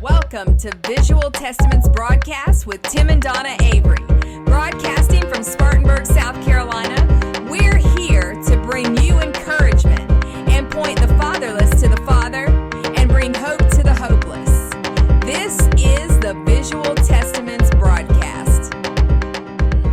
Welcome to Visual Testaments Broadcast with Tim and Dawna Avery. Broadcasting from Spartanburg, South Carolina, we're here to bring you encouragement and point the fatherless to the Father and bring hope to the hopeless. This is the Visual Testaments Broadcast.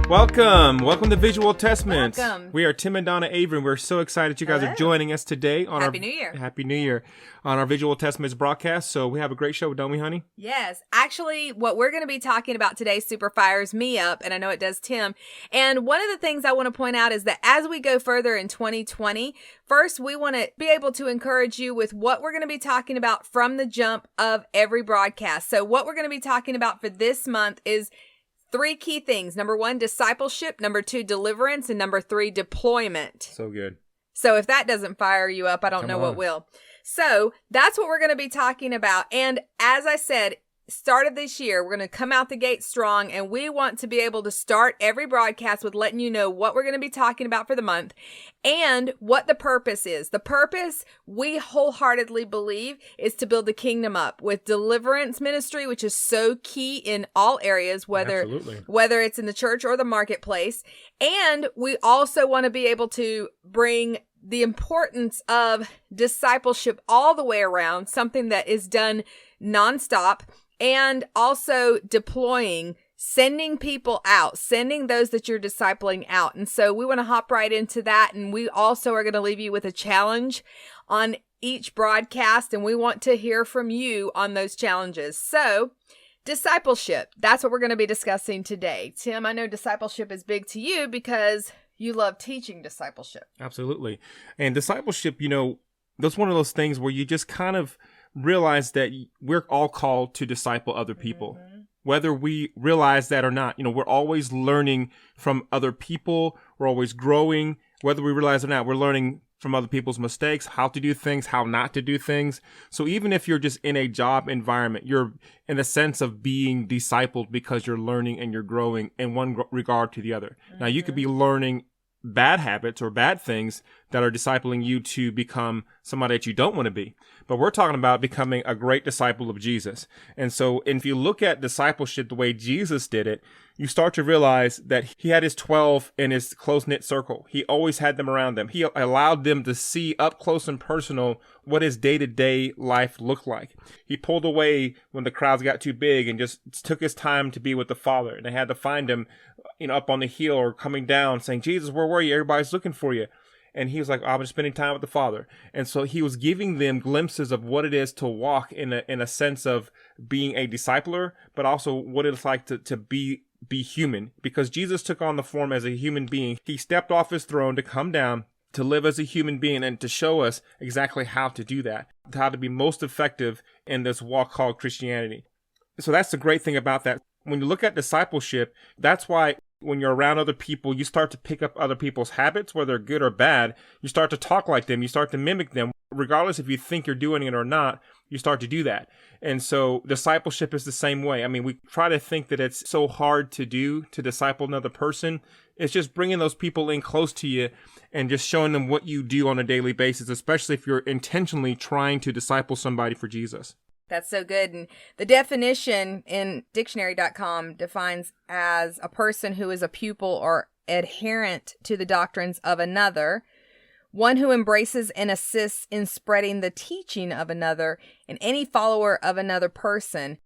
Welcome to Visual Testaments. Welcome. We are Tim and Dawna Avery, and we're so excited you guys are joining us today on Happy New Year. Happy New Year on our Visual Testaments broadcast. So we have a great show, don't we, honey? Yes. Actually, what we're going to be talking about today super fires me up, and I know it does Tim. And one of the things I want to point out is that as we go further in 2020, first, we want to be able to encourage you with what we're going to be talking about from the jump of every broadcast. So what we're going to be talking about for this month is 3 key things. Number 1, discipleship. Number 2, deliverance. And number 3, deployment. So good. So if that doesn't fire you up, I don't know what will. So that's what we're going to be talking about. And as I said, start of this year, we're going to come out the gate strong, and we want to be able to start every broadcast with letting you know what we're going to be talking about for the month and what the purpose is. The purpose, we wholeheartedly believe, is to build the kingdom up with deliverance ministry, which is so key in all areas, whether it's in the church or the marketplace. And we also want to be able to bring the importance of discipleship all the way around, something that is done nonstop. And also deploying, sending people out, sending those that you're discipling out. And so we want to hop right into that. And we also are going to leave you with a challenge on each broadcast. And we want to hear from you on those challenges. So discipleship, that's what we're going to be discussing today. Tim, I know discipleship is big to you because you love teaching discipleship. Absolutely. And discipleship, that's one of those things where you just kind of realize that we're all called to disciple other people, whether we realize that or not. We're always learning from other people. We're always growing, whether we realize it or not. We're learning from other people's mistakes, how to do things, how not to do things. So even if you're just in a job environment, you're in the sense of being discipled because you're learning and you're growing in one regard to the other. Now, you could be learning bad habits or bad things that are discipling you to become somebody that you don't want to be. But we're talking about becoming a great disciple of Jesus. And so if you look at discipleship the way Jesus did it, you start to realize that he had his 12 in his close-knit circle. He always had them around them. He allowed them to see up close and personal what his day-to-day life looked like. He pulled away when the crowds got too big and just took his time to be with the Father. And they had to find him, up on the hill or coming down saying, Jesus, where were you? Everybody's looking for you. And he was like, I was spending time with the Father. And so he was giving them glimpses of what it is to walk in a sense of being a discipler, but also what it's like to be human, because Jesus took on the form as a human being. He stepped off his throne to come down, to live as a human being, and to show us exactly how to do that, how to be most effective in this walk called Christianity. So that's the great thing about that. When you look at discipleship, that's why when you're around other people, you start to pick up other people's habits, whether good or bad. You start to talk like them. You start to mimic them. Regardless if you think you're doing it or not, you start to do that. And so discipleship is the same way. We try to think that it's so hard to do, to disciple another person. It's just bringing those people in close to you and just showing them what you do on a daily basis, especially if you're intentionally trying to disciple somebody for Jesus. That's so good. And the definition in dictionary.com defines as a person who is a pupil or adherent to the doctrines of another, one who embraces and assists in spreading the teaching of another, and any follower of another person.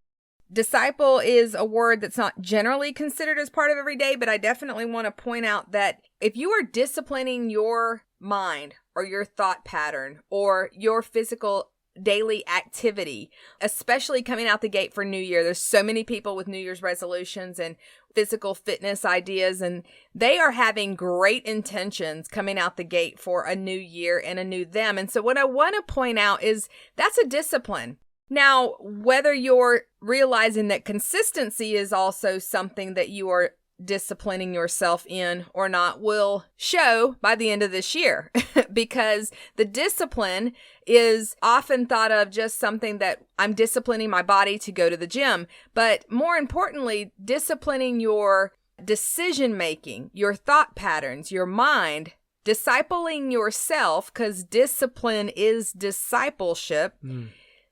Disciple is a word that's not generally considered as part of every day, but I definitely want to point out that if you are disciplining your mind or your thought pattern or your physical daily activity, especially coming out the gate for New Year. There's so many people with New Year's resolutions and physical fitness ideas, and they are having great intentions coming out the gate for a new year and a new them. And so what I want to point out is that's a discipline. Now, whether you're realizing that consistency is also something that you are disciplining yourself in or not will show by the end of this year because the discipline is often thought of just something that I'm disciplining my body to go to the gym. But more importantly, disciplining your decision making, your thought patterns, your mind discipling yourself, because discipline is discipleship.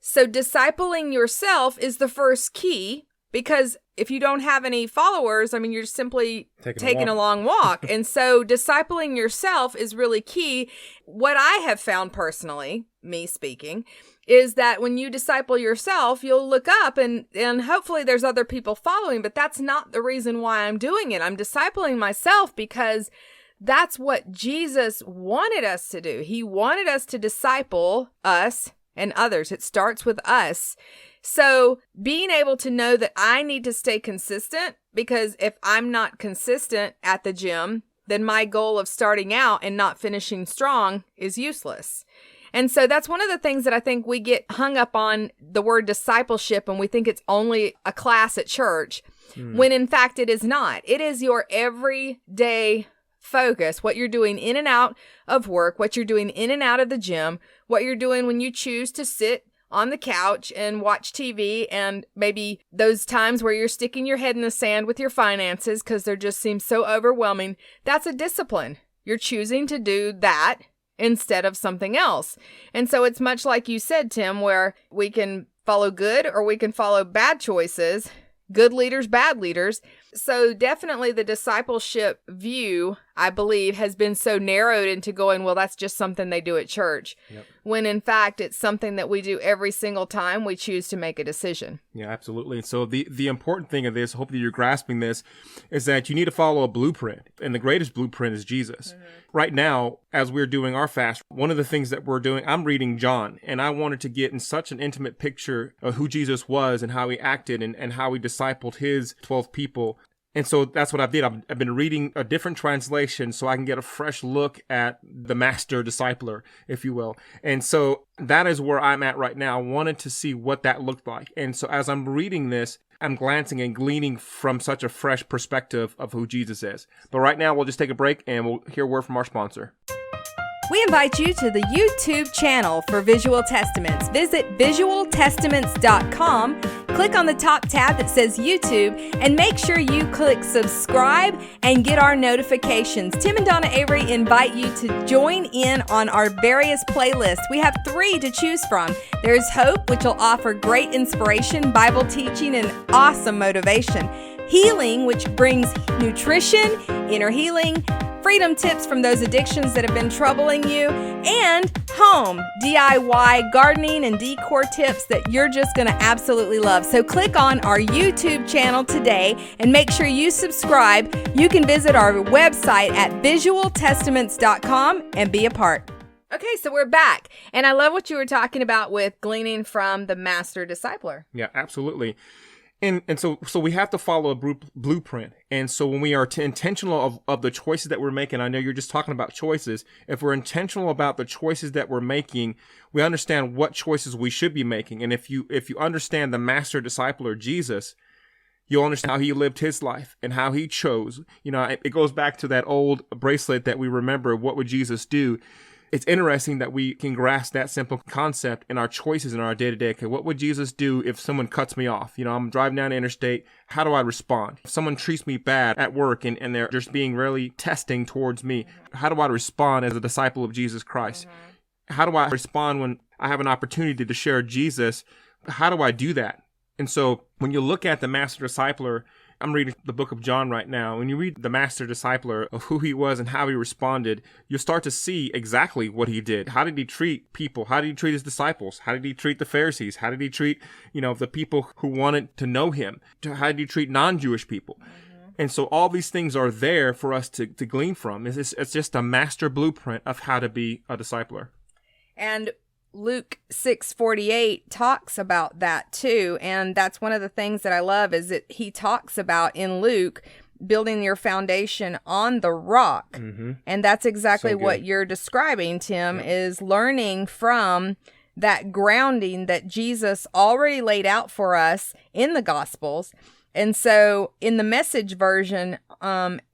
So discipling yourself is the first key, because if you don't have any followers, I mean, you're simply taking a long walk. And so discipling yourself is really key. What I have found personally, me speaking, is that when you disciple yourself, you'll look up and hopefully there's other people following, but that's not the reason why I'm doing it. I'm discipling myself because that's what Jesus wanted us to do. He wanted us to disciple us and others. It starts with us. So being able to know that I need to stay consistent, because if I'm not consistent at the gym, then my goal of starting out and not finishing strong is useless. And so that's one of the things that I think we get hung up on, the word discipleship, and we think it's only a class at church, when in fact it is not. It is your everyday focus, what you're doing in and out of work, what you're doing in and out of the gym, what you're doing when you choose to sit on the couch and watch TV, and maybe those times where you're sticking your head in the sand with your finances because they just seem so overwhelming. That's a discipline. You're choosing to do that instead of something else. And so it's much like you said, Tim, where we can follow good or we can follow bad choices, good leaders, bad leaders. So definitely the discipleship view, I believe, has been so narrowed into going, well, that's just something they do at church. Yep. When in fact, it's something that we do every single time we choose to make a decision. Yeah, absolutely. So the important thing of this, hopefully you're grasping this, is that you need to follow a blueprint. And the greatest blueprint is Jesus. Right now, as we're doing our fast, one of the things that we're doing, I'm reading John, and I wanted to get in such an intimate picture of who Jesus was and how he acted and how he discipled his 12 people. And so that's what I did. I've been reading a different translation so I can get a fresh look at the master discipler, if you will. And so that is where I'm at right now. I wanted to see what that looked like. And so as I'm reading this, I'm glancing and gleaning from such a fresh perspective of who Jesus is. But right now, we'll just take a break and we'll hear a word from our sponsor. We invite you to the YouTube channel for Visual Testaments. Visit visualtestaments.com, click on the top tab that says YouTube, and make sure you click subscribe and get our notifications. Tim and Dawna Avery invite you to join in on our various playlists. We have 3 to choose from. There's Hope, which will offer great inspiration, Bible teaching, and awesome motivation. Healing, which brings nutrition, inner healing, freedom tips from those addictions that have been troubling you, and Home, DIY gardening and decor tips that you're just going to absolutely love. So click on our YouTube channel today and make sure you subscribe. You can visit our website at visualtestaments.com and be a part. Okay, so we're back. And I love what you were talking about with gleaning from the master discipler. Yeah, absolutely. And so we have to follow a blueprint. And so when we are intentional of the choices that we're making, I know you're just talking about choices. If we're intentional about the choices that we're making, we understand what choices we should be making. And if you understand the master discipler, Jesus, you'll understand how he lived his life and how he chose. You know, it goes back to that old bracelet that we remember, what would Jesus do? It's interesting that we can grasp that simple concept in our choices in our day-to-day. Okay, what would Jesus do if someone cuts me off? You know, I'm driving down the interstate. How do I respond? If someone treats me bad at work and they're just being really testing towards me, how do I respond as a disciple of Jesus Christ? How do I respond when I have an opportunity to share Jesus? How do I do that? And so when you look at the master discipler, I'm reading the book of John right now. When you read the master discipler of who he was and how he responded, you'll start to see exactly what he did. How did he treat people? How did he treat his disciples? How did he treat the Pharisees? How did he treat, the people who wanted to know him? How did he treat non-Jewish people? And so all these things are there for us to glean from. It's just a master blueprint of how to be a discipler. And Luke 6:48 talks about that too. And that's one of the things that I love is that he talks about in Luke building your foundation on the rock. And that's exactly what you're describing, Tim, is learning from that grounding that Jesus already laid out for us in the Gospels. And so in the Message version,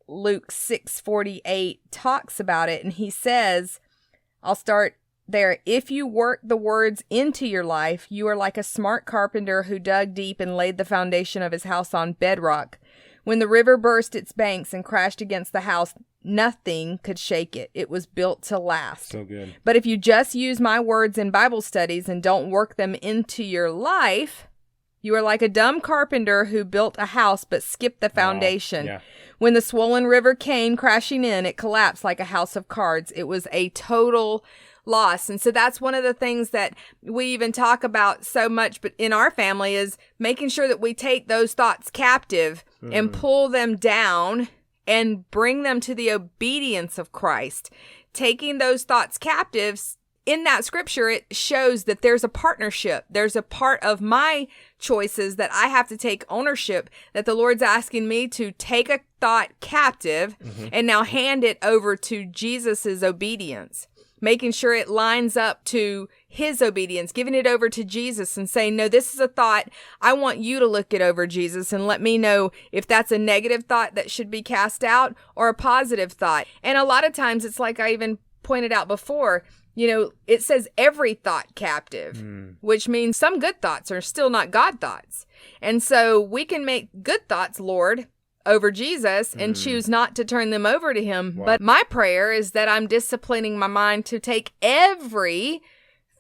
Luke 6:48 talks about it. And he says, I'll start there. If you work the words into your life, you are like a smart carpenter who dug deep and laid the foundation of his house on bedrock. When the river burst its banks and crashed against the house, nothing could shake it. It was built to last. So good. But if you just use my words in Bible studies and don't work them into your life, you are like a dumb carpenter who built a house but skipped the foundation. Yeah. When the swollen river came crashing in, it collapsed like a house of cards. It was a total loss. And so that's one of the things that we even talk about so much, but in our family, is making sure that we take those thoughts captive and pull them down and bring them to the obedience of Christ. Taking those thoughts captives, in that scripture, it shows that there's a partnership. There's a part of my choices that I have to take ownership, that the Lord's asking me to take a thought captive and now hand it over to Jesus's obedience, making sure it lines up to his obedience, giving it over to Jesus and saying, no, this is a thought. I want you to look it over, Jesus, and let me know if that's a negative thought that should be cast out or a positive thought. And a lot of times it's like I even pointed out before, it says every thought captive, which means some good thoughts are still not God thoughts. And so we can make good thoughts, Lord, over Jesus and choose not to turn them over to him. Wow. But my prayer is that I'm disciplining my mind to take every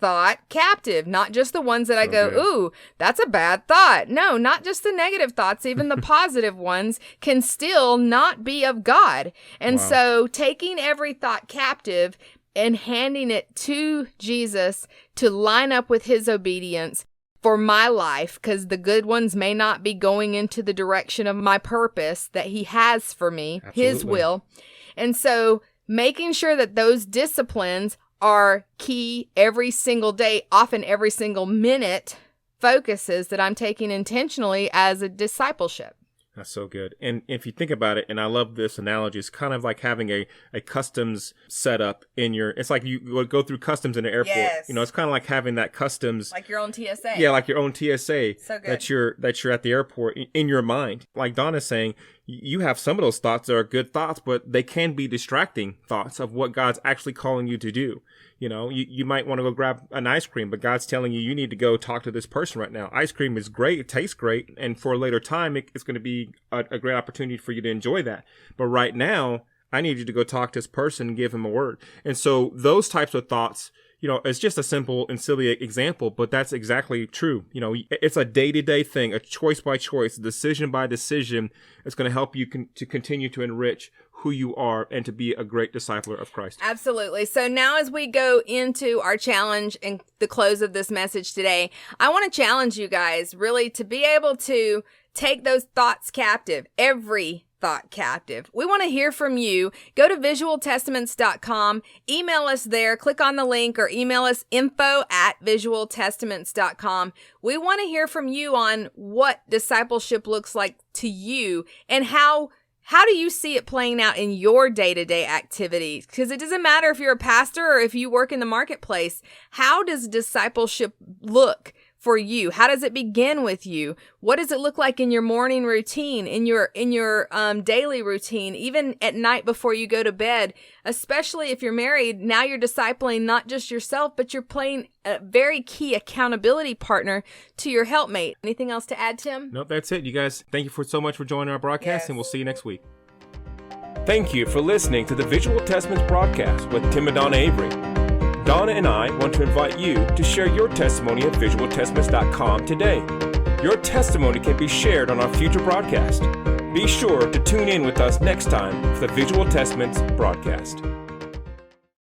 thought captive, not just the ones that I go, ooh, that's a bad thought. No, not just the negative thoughts, even the positive ones can still not be of God. And so taking every thought captive and handing it to Jesus to line up with his obedience for my life, because the good ones may not be going into the direction of my purpose that he has for me, his will. And so making sure that those disciplines are key every single day, often every single minute, focuses that I'm taking intentionally as a discipleship. That's so good. And if you think about it, and I love this analogy, it's kind of like having a customs setup in your, it's like you would go through customs in an airport. Yes. It's kind of like having that customs. Like your own TSA. Yeah, like your own TSA. So good. That you're at the airport in your mind. Like Dawna's saying, you have some of those thoughts that are good thoughts, but they can be distracting thoughts of what God's actually calling you to do. You might want to go grab an ice cream, but God's telling you need to go talk to this person right now. Ice cream is great. It tastes great. And for a later time, it's going to be a great opportunity for you to enjoy that. But right now, I need you to go talk to this person and give him a word. And so those types of thoughts, it's just a simple and silly example, but that's exactly true. It's a day-to-day thing, a choice by choice, decision by decision. It's going to help you to continue to enrich who you are and to be a great discipler of Christ. Absolutely. So now as we go into our challenge and the close of this message today, I want to challenge you guys really to be able to take those thoughts captive, every thought captive. We want to hear from you. Go to visualtestaments.com, email us there, click on the link, or email us info@visualtestaments.com. We want to hear from you on what discipleship looks like to you and how do you see it playing out in your day-to-day activities? Because it doesn't matter if you're a pastor or if you work in the marketplace. How does discipleship look for you? How does it begin with you? What does it look like in your morning routine, in your daily routine, even at night before you go to bed? Especially if you're married, now you're discipling not just yourself, but you're playing a very key accountability partner to your helpmate. Anything else to add, Tim? Nope, that's it. You guys, thank you so much for joining our broadcast, Yes. and we'll see you next week. Thank you for listening to the Visual Testaments broadcast with Tim and Dawna Avery. Dawna and I want to invite you to share your testimony at visualtestaments.com today. Your testimony can be shared on our future broadcast. Be sure to tune in with us next time for the Visual Testaments broadcast.